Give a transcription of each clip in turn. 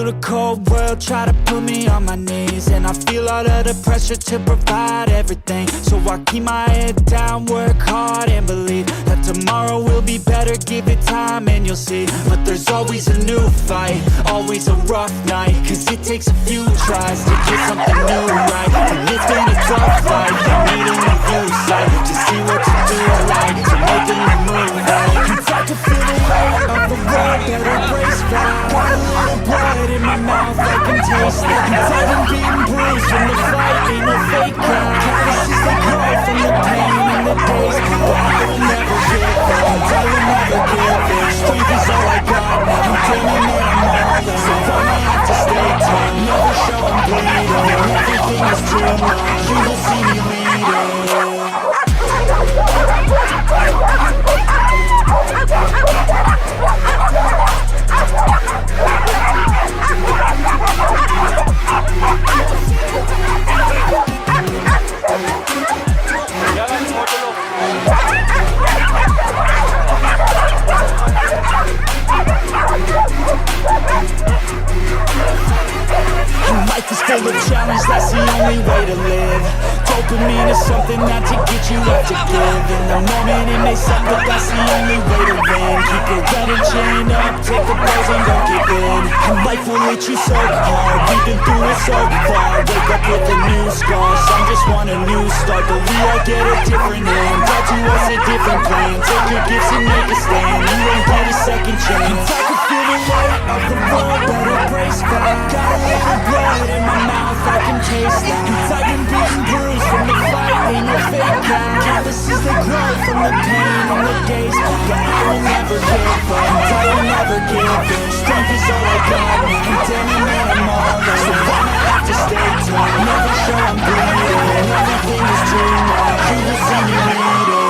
the cold world try to put me on my knees, and I feel all of the pressure to provide everything. So I keep my head down, work hard and believe that tomorrow will be better. Give it time and you'll see. But there's always a new fight, always a rough night, cause it takes a few tries to get something new right. And it's been a tough fight, you need a new view sight to see what you do like, to make a new move right. You try to feel the weight of the world that embrace that. Got a little blood in my mouth, I can taste that. I've been beaten, bruised from the fight, ain't no fake out. Calluses they grow from the pain and the days, but I will never give up, I will never give in. Strength is all I got now, I'm dreaming that I'm all in. So I'ma have to stay tight, never show I'm bleeding. Everything is too much, you will see me leading. Life is full of challenge, that's the only way to live. Dopamine is something that to get you up to give. In the moment it may suck, but that's the only way to win. Keep your head and chin up, take the blows and don't give in. And life will hit you so hard, we've been through it so far. Wake up with a new scar, some just want a new start. But we all get a different end, God to us a different plan. Take your gifts and make a stand, you won't get a second chance. I can feel the weight of the world that embrace back. Got a little blood in my mouth, I can taste that. I've been beaten, bruised from the fight, ain't no fake out. Calluses they grow from the pain and the days, but I will never give up, I will never give in. Strength is all I got now, I'm damning that I'm all in. So I'ma have to stay tight, never show I'm bleeding. Everything is too much, you will see me leading.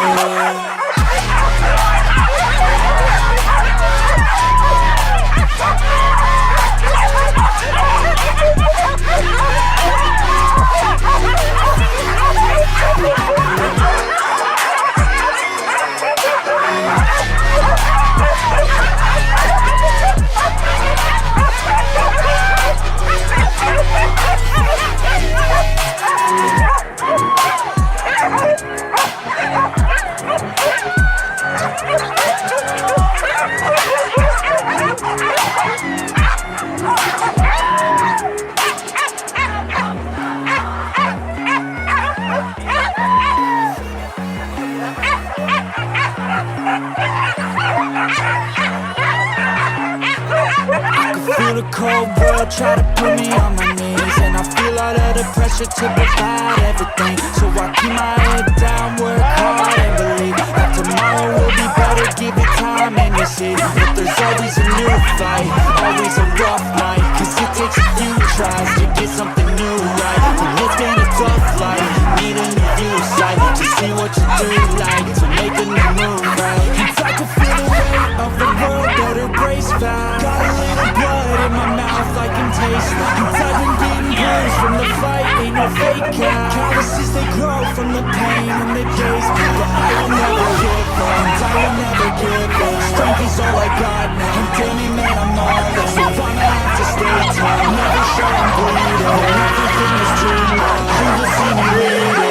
Feel the cold world try to put me on my knees, and I feel all of the pressure to provide everything. So I keep my head down, work hard and believe that tomorrow will be better. Give it time and you'll see. But there's always a new fight, always a rough night, cause it takes a few tries to get something new right. And it's been a tough life, need a new view sight to see what you do like, to make a new move right. It's like to feel the weight of the world that embrace back. Got a little blood in my mouth, I can taste that. I've been beaten, bruised from the fight, ain't no fake out. Calluses they grow from the pain and the days, but I will never give up, I will never give in. Strength is all I got now, I'm damning that I'm all in. So I'ma have to stay tight, never show I'm bleeding. Everything is too much, you will see me leading.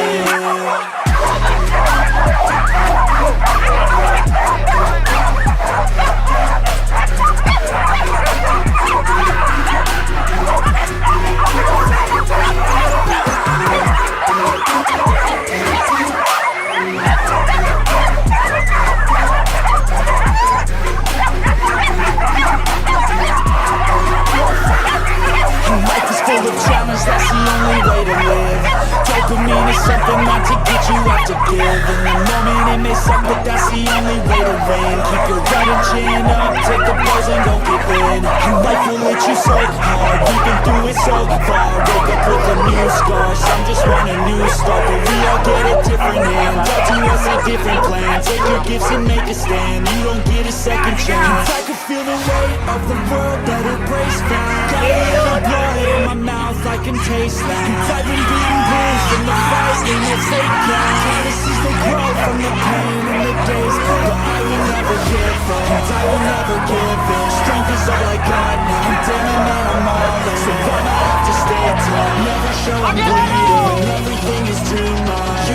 That's the only way to live. Dopamine is something not to get you up to give. In the moment it may suck, but that's the only way to win. Keep your head and chin up, take the blows and don't give in. And life will hit you so hard, we've been through it so far. Wake up with a new scar, some just want a new start. But we all get a different hand, God to us a different plan. Take your gifts and make a stand, you don't get a second chance. I can feel the weight of the world that embrace back. Got a little blood in my mouth, I can taste that. I've been beaten, bruised from the fight, ain't no fake out. Calluses they grow from the pain and the days, but I will never give up, I will never give in. Strength is up like God now. And damn it, man, I'm all in. So I'ma have to stay tight. Never show I'm bleeding when everything is too much.